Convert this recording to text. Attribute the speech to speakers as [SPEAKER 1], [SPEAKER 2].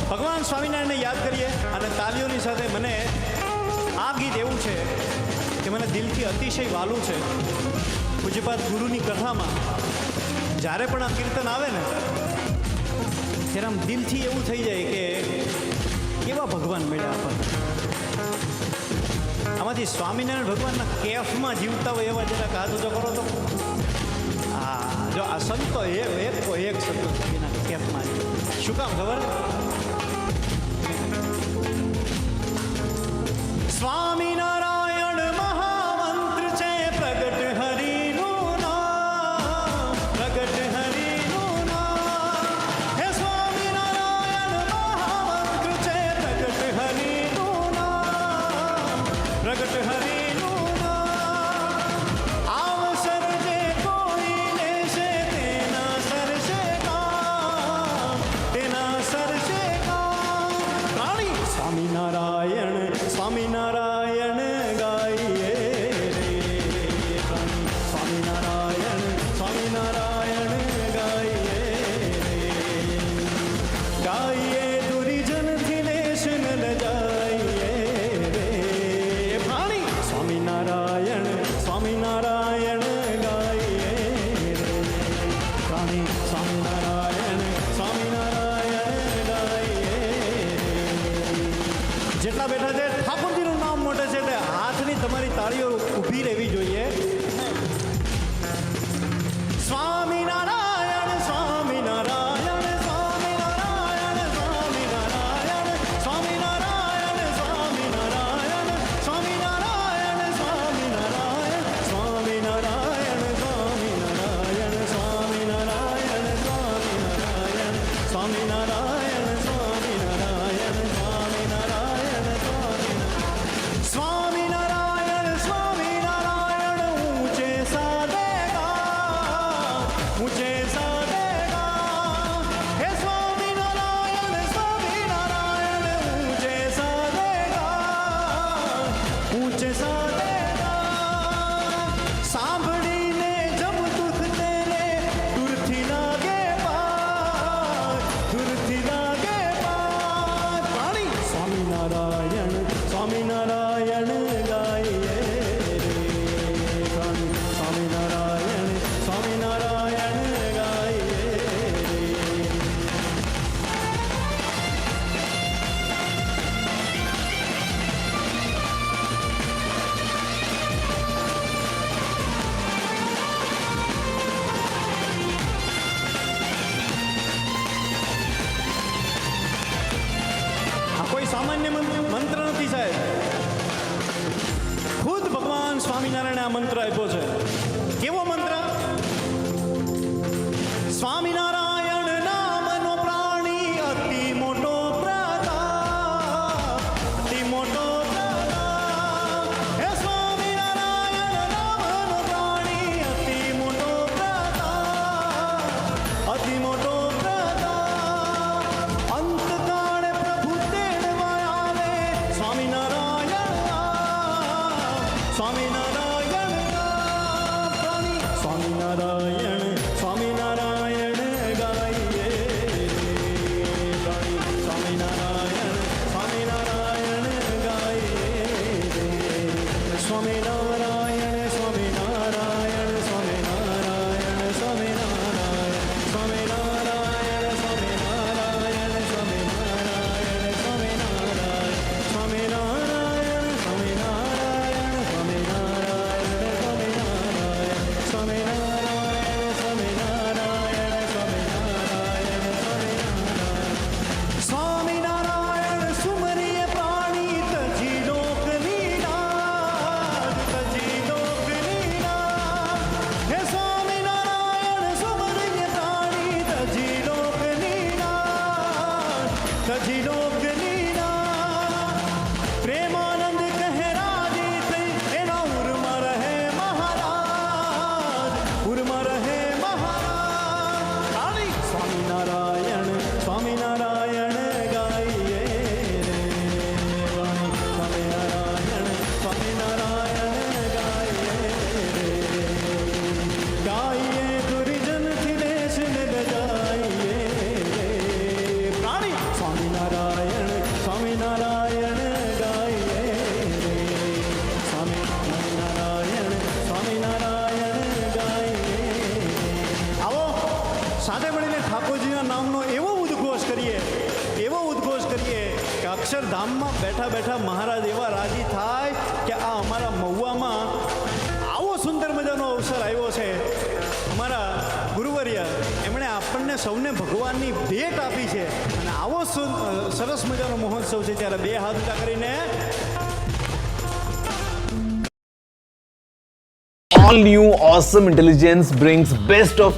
[SPEAKER 1] ભગવાન સ્વામિનારાયણને યાદ કરીએ અને તાલીઓની સાથે મને આ ગીત એવું છે કે મને દિલથી અતિશય વાલું છે. પૂજ્યપાદ ગુરુની કથામાં જ્યારે પણ આ કીર્તન આવે ને ત્યારે આમ દિલથી એવું થઈ જાય કે કેવા ભગવાન મળ્યા આપણને. આમાંથી સ્વામિનારાયણ ભગવાનના કેફમાં જીવતા હોય એવા જરાક હાથ ઊંચો કરો તો. હા, જો આ સંતો એક સંતો એના કેફમાં શું કામ ખબર? સ્વામિનારાયણ મહામંત્ર છે, પ્રગટ હરિનું નામ, પ્રગટ હરિનું નામ. હે સ્વામિનારાયણ મહામંત્ર છે, પ્રગટ હરિનું નામ, પ્રગટ હરિનું નામ. આવસર જે કોઈ લેશે તેના સરશે કામ, તેના સરશે કામ. રાણી સ્વામિનારાયણ સ્વામિનારાયણ ગાઈએ રે, સ્વામિનારાયણ સ્વામિનારાયણ ગાઈએ રે, ગાઈએ દુરીજનથી લેશ ન લજાઈએ રે. પ્રાણી સ્વામિનારાયણ સ્વામિનારાયણ ગાઈએ રે, પ્રાણી સ્વામિનારાયણ સ્વામિનારાયણ ગાઈએ રે. જેટલા બેઠા છે ઠાકોરજીનું નામ મોટે છે એટલે હાથની તમારી તાળીઓ ઊભી રહેવી જોઈએ. સ્વામિનારાયણ સ્વામિનારાયણ સ્વામિનારાયણ સ્વામિનારાયણ સ્વામિનારાયણ સ્વામિનારાયણ સ્વામિનારાયણ સ્વામિનારાયણ સ્વામિનારાયણ સ્વામિનારાયણ સ્વામિનારાયણ સ્વામિનારાયણ સ્વામિનારાયણ સ્વામિનારાયણ સ્વામિનારાયણ સ્વામિનારાયણ સ્વામિનારાયણ ઊંચે સાદેગા, ઊંચે સાદેગા. હે સ્વામિનારાયણ સ્વામિનારાયણ ઊંચે સાદેગા, ઊંચે સાદેગા. સાંભળીને જબ દુઃખ તેને દૂરથી લાગે પાર, દૂરથી લાગે પાર. પ્રાણી સ્વામિનારાયણ સ્વામિનારાયણ ગાઈએ રે, પ્રાણી સ્વામિનારાયણ સ્વામિનારાયણ ગાઈએ રે. આ કોઈ સામાન્ય મંત્ર નથી સાહેબ. ખુદ ભગવાન સ્વામિનારાયણે આ મંત્ર આપ્યો છે. કેવો મંત્ર? સ્વામિનારાયણ નામનો પ્રાણી અતિ મોટો પ્રતાપ, અતિ મોટો પ્રતાપ. હે સ્વામિનારાયણ નામનો પ્રાણી અતિ મોટો પ્રતાપ, અતિ મોટો પ્રતાપ. અંતકાળે પ્રભુ તેડવા આવે સ્વામિનારાયણ સ્વામિનારાયણ પ્રાણી સ્વામિનારાયણ સ્વામિનારાયણ ગાઈએ રે, પ્રાણી સ્વામિનારાયણ સ્વામિનારાયણ ગાઈએ રે. સ્વામિનારાયણ સ્વામિનારાયણ સ્વામિનારાયણ સ્વામિનારાયણ સ્વામિનારાયણ સ્વામિનારાયણ સ્વામિનારાયણ સ્વામિનારાયણ સ્વામિનારાયણ સ્વામિનારાયણ સ્વામિનારાયણ સ્વામિનારાયણ સ્વામિનારાયણ સ્વામિનારાયણ. સ્વામિનારાયણ સુમરીએ પ્રાણી તજી લોકની નાદ, તજી લોકની નાદ. હે સ્વામિનારાયણ સુમરીએ પ્રાણી તજી લોકની નાદ, તજી લોકની નાદ. પ્રેમાનંદ કહે રાજી થઈ એના ઉરમાં રહે મહારાજ, ઉરમાં રહે મહારાજ. રાણી સ્વામિનારાયણ સ્વામિનારાયણ ગાઈએ રે, રાણી સ્વામિનારાયણ સ્વામિનારાયણ ગાઈએ રે, ગાઈએ દુર્જનથી દેશ ને બજાઈએ રે. પ્રાણી સ્વામિનારાયણ સાથે મળીને ઠાકોરજીના નામનો એવો ઉદ્ઘોષ કરીએ કે અક્ષરધામમાં બેઠા બેઠા મહારાજ એવા રાજી થાય કે આ અમારા મહુવામાં આવો સુંદર મજાનો અવસર આવ્યો છે. અમારા ગુરુવર્ય એમણે આપણને સૌને ભગવાનની ભેટ આપી છે અને આવો સરસ મજાનો મહોત્સવ છે, ત્યારે બે હાથ ઊંચા કરીને
[SPEAKER 2] All new Awesome Intelligence brings best of